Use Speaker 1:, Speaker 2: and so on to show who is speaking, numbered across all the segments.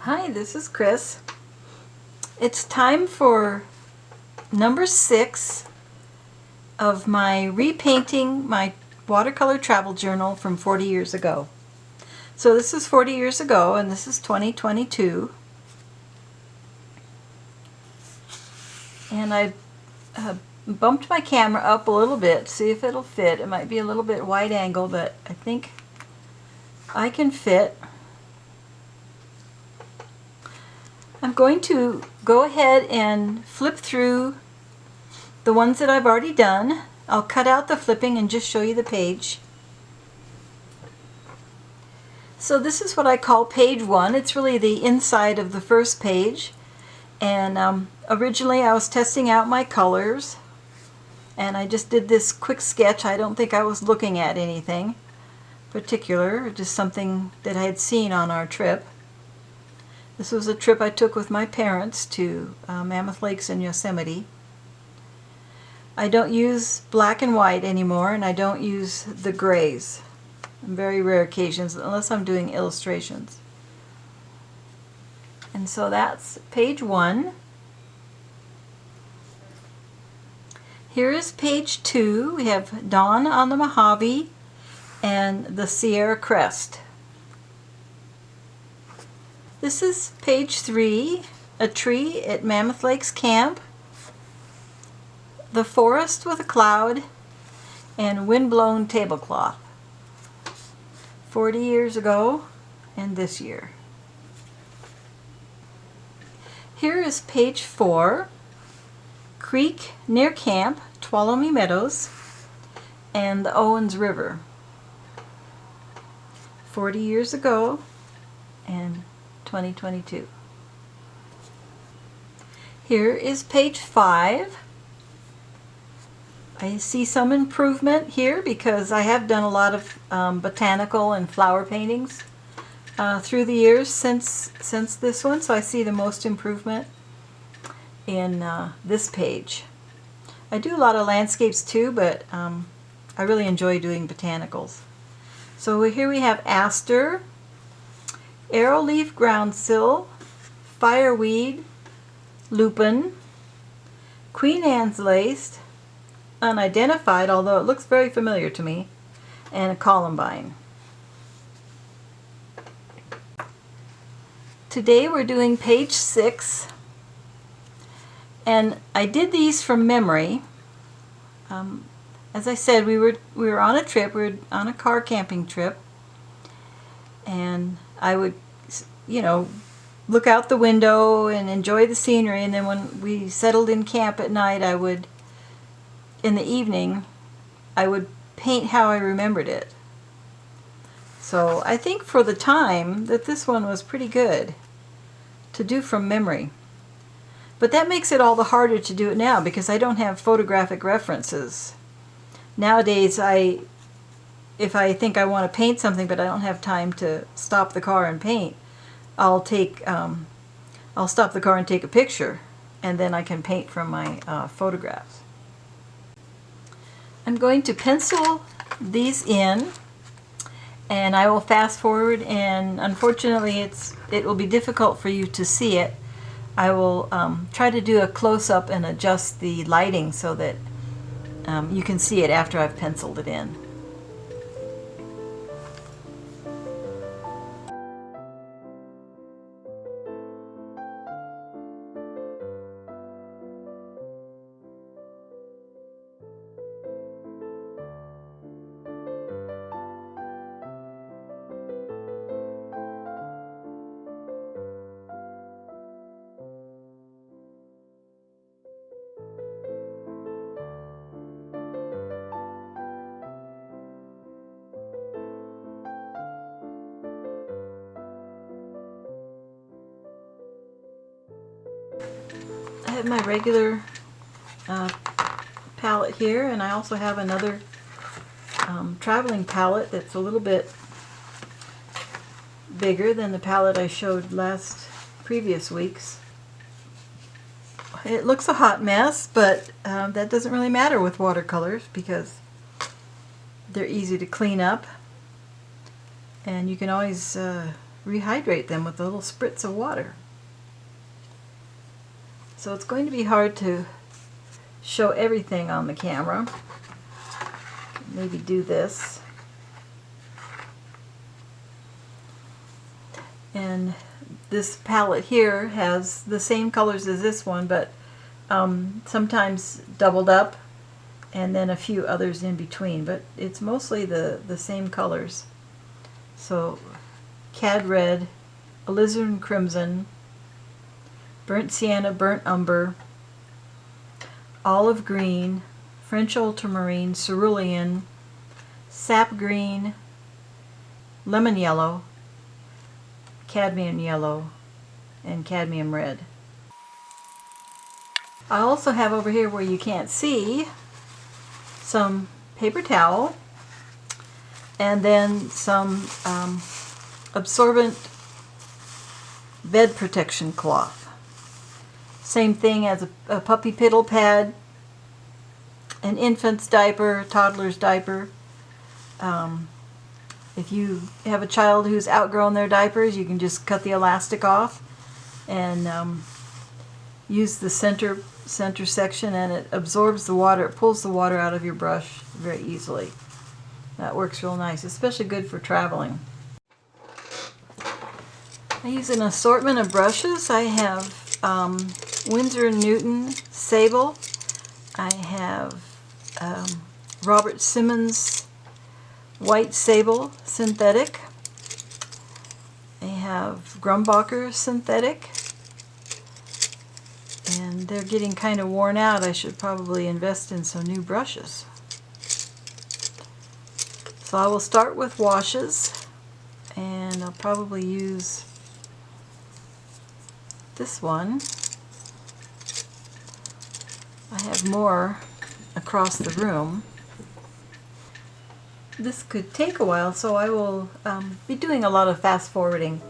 Speaker 1: Hi, this is Chris. It's time for number 6 of my repainting my watercolor travel journal from 40 years ago. So this is 40 years ago and this is 2022. And I bumped my camera up a little bit, see if it'll fit. It might be a little bit wide angle, but I think I can fit. I'm going to go ahead and flip through the ones that I've already done. I'll cut out the flipping and just show you the page. So this is what I call page 1. It's really the inside of the first page. And originally I was testing out my colors. And I just did this quick sketch. I don't think I was looking at anything particular, just something that I had seen on our trip. This was a trip I took with my parents to Mammoth Lakes in Yosemite. I don't use black and white anymore, and I don't use the grays on very rare occasions unless I'm doing illustrations. And so that's page 1. Here is page 2. We have Dawn on the Mojave and the Sierra Crest. This is page 3, a tree at Mammoth Lakes Camp, the forest with a cloud, and windblown tablecloth. 40 years ago and this year. Here is page 4, creek near camp, Tuolumne Meadows, and the Owens River. 40 years ago and 2022. Here is page 5. I see some improvement here because I have done a lot of botanical and flower paintings through the years since this one, so I see the most improvement in this page. I do a lot of landscapes too, but I really enjoy doing botanicals. So here we have aster, arrowleaf groundsel, fireweed, lupin, Queen Anne's lace, unidentified, although it looks very familiar to me, and a columbine. Today we're doing page 6, and I did these from memory. As I said, we were on a trip. We were on a car camping trip, and I would, you know, look out the window and enjoy the scenery, and then when we settled in camp at night, I would, in the evening, I would paint how I remembered it. So I think for the time that this one was pretty good to do from memory. But that makes it all the harder to do it now because I don't have photographic references. Nowadays, if I think I want to paint something but I don't have time to stop the car and paint, I'll stop the car and take a picture, and then I can paint from my photographs. I'm going to pencil these in, and I will fast forward, and unfortunately it will be difficult for you to see it. I will try to do a close-up and adjust the lighting so that you can see it after I've penciled it in. I have my regular palette here, and I also have another traveling palette that's a little bit bigger than the palette I showed previous weeks. It looks a hot mess, but that doesn't really matter with watercolors because they're easy to clean up, and you can always rehydrate them with a little spritz of water. So it's going to be hard to show everything on the camera. Maybe do this. And this palette here has the same colors as this one, but sometimes doubled up, and then a few others in between, but it's mostly the same colors. So cad red, alizarin crimson, burnt sienna, burnt umber, olive green, French ultramarine, cerulean, sap green, lemon yellow, cadmium yellow, and cadmium red. I also have over here, where you can't see, some paper towel, and then some absorbent bed protection cloth. Same thing as a puppy piddle pad, an infant's diaper, toddler's diaper. If you have a child who's outgrown their diapers, you can just cut the elastic off and use the center section, and it absorbs the water. It pulls the water out of your brush very easily. That works real nice, especially good for traveling. I use an assortment of brushes. I have Winsor & Newton Sable. I have Robert Simmons White Sable Synthetic. I have Grumbacher Synthetic. And they're getting kind of worn out. I should probably invest in some new brushes. So I will start with washes, and I'll probably use this one. I have more across the room. This could take a while, so I will be doing a lot of fast forwarding.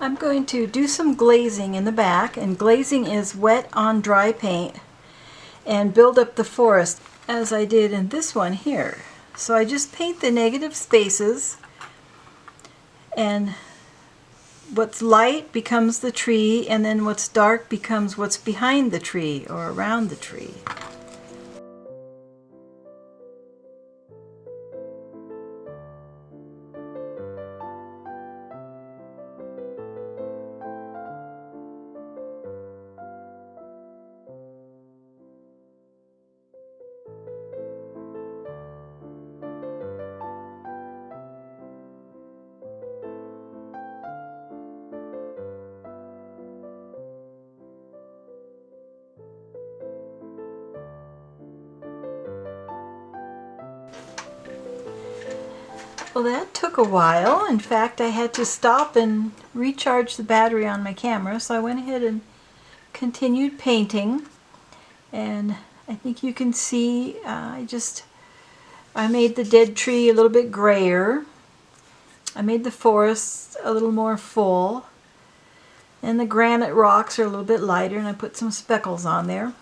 Speaker 1: I'm going to do some glazing in the back, and glazing is wet on dry paint, and build up the forest as I did in this one here. So I just paint the negative spaces, and what's light becomes the tree, and then what's dark becomes what's behind the tree or around the tree. Well, that took a while. In fact, I had to stop and recharge the battery on my camera, so I went ahead and continued painting. And I think you can see I made the dead tree a little bit grayer. I made the forest a little more full. And the granite rocks are a little bit lighter, and I put some speckles on there.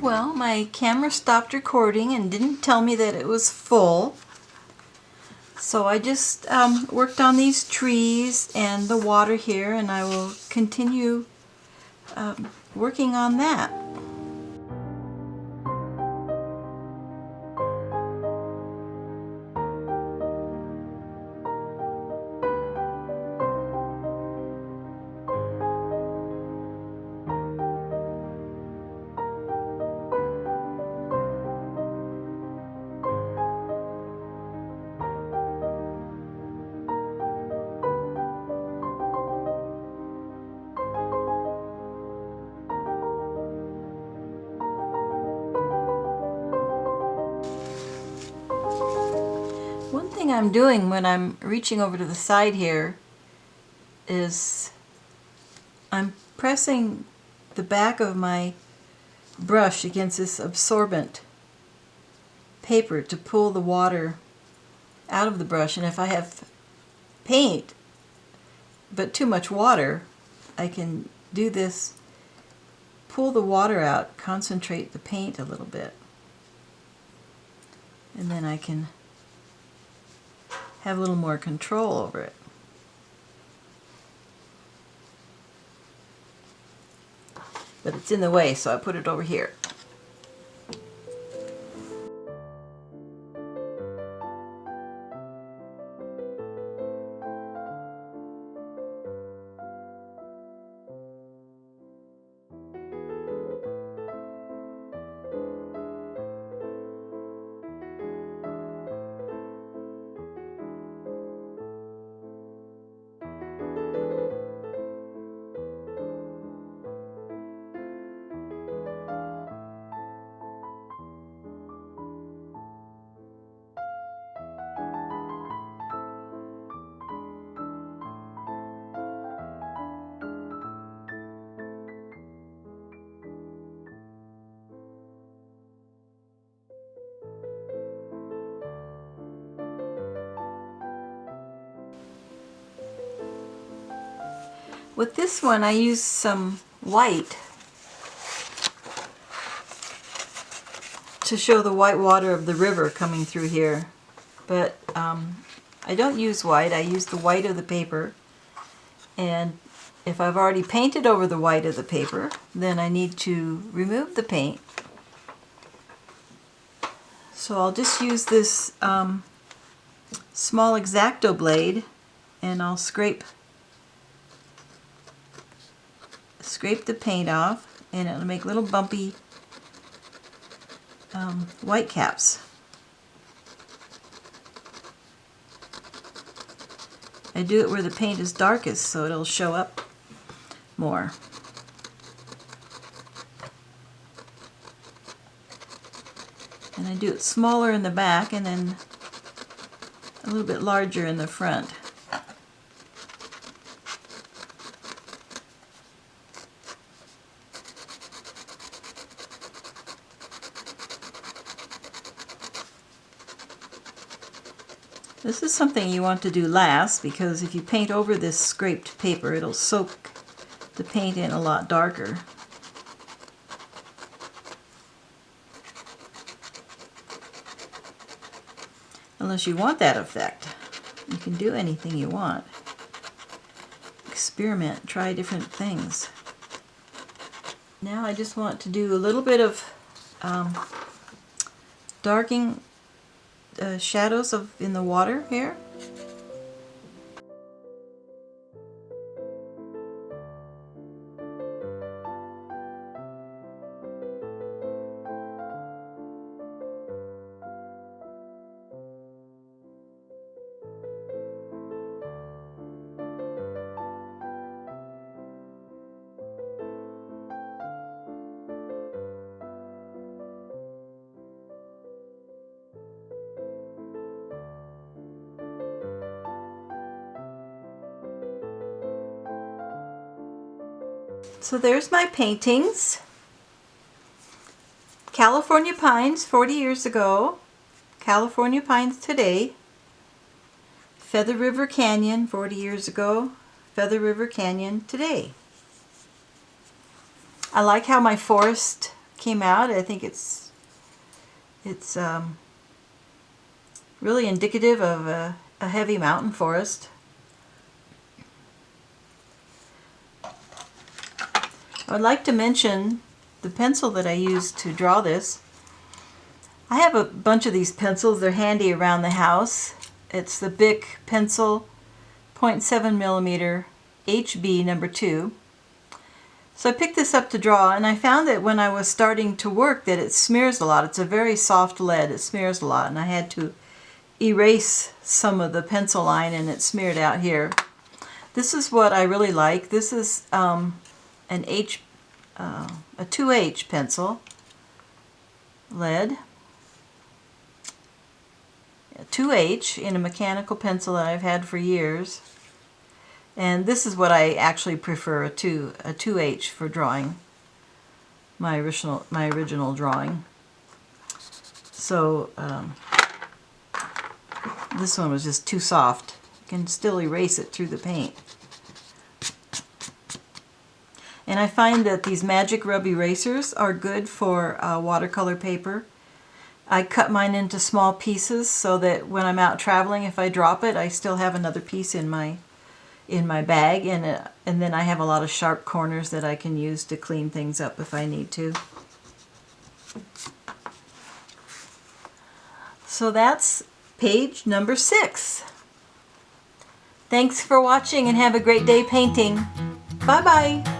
Speaker 1: Well, my camera stopped recording and didn't tell me that it was full. So I just worked on these trees and the water here, and I will continue working on that. One thing I'm doing when I'm reaching over to the side here is I'm pressing the back of my brush against this absorbent paper to pull the water out of the brush. And if I have paint but too much water, I can do this, pull the water out, concentrate the paint a little bit, and then I can have a little more control over it. But it's in the way, so I put it over here. With this one I used some white to show the white water of the river coming through here. But I don't use white, I use the white of the paper. And if I've already painted over the white of the paper, then I need to remove the paint. So I'll just use this small X-Acto blade and I'll scrape the paint off, and it'll make little bumpy white caps. I do it where the paint is darkest so it'll show up more. And I do it smaller in the back and then a little bit larger in the front. This is something you want to do last, because if you paint over this scraped paper, it'll soak the paint in a lot darker. Unless you want that effect. You can do anything you want. Experiment, try different things. Now I just want to do a little bit of darkening shadows in the water here. So there's my paintings. California Pines 40 years ago, California Pines today, Feather River Canyon 40 years ago, Feather River Canyon today. I like how my forest came out. I think it's really indicative of a heavy mountain forest. I would like to mention the pencil that I used to draw this. I have a bunch of these pencils. They're handy around the house. It's the Bic pencil 0.7mm HB number 2. So I picked this up to draw, and I found that when I was starting to work that it smears a lot. It's a very soft lead. It smears a lot, and I had to erase some of the pencil line, and it smeared out here. This is what I really like. This is a 2H pencil, lead, a 2H in a mechanical pencil that I've had for years, and this is what I actually prefer, a 2H for drawing my original drawing. So this one was just too soft. You can still erase it through the paint. And I find that these Magic Rub erasers are good for watercolor paper. I cut mine into small pieces so that when I'm out traveling, if I drop it, I still have another piece in my bag, and then I have a lot of sharp corners that I can use to clean things up if I need to. So that's page number 6. Thanks for watching and have a great day painting. Bye-bye.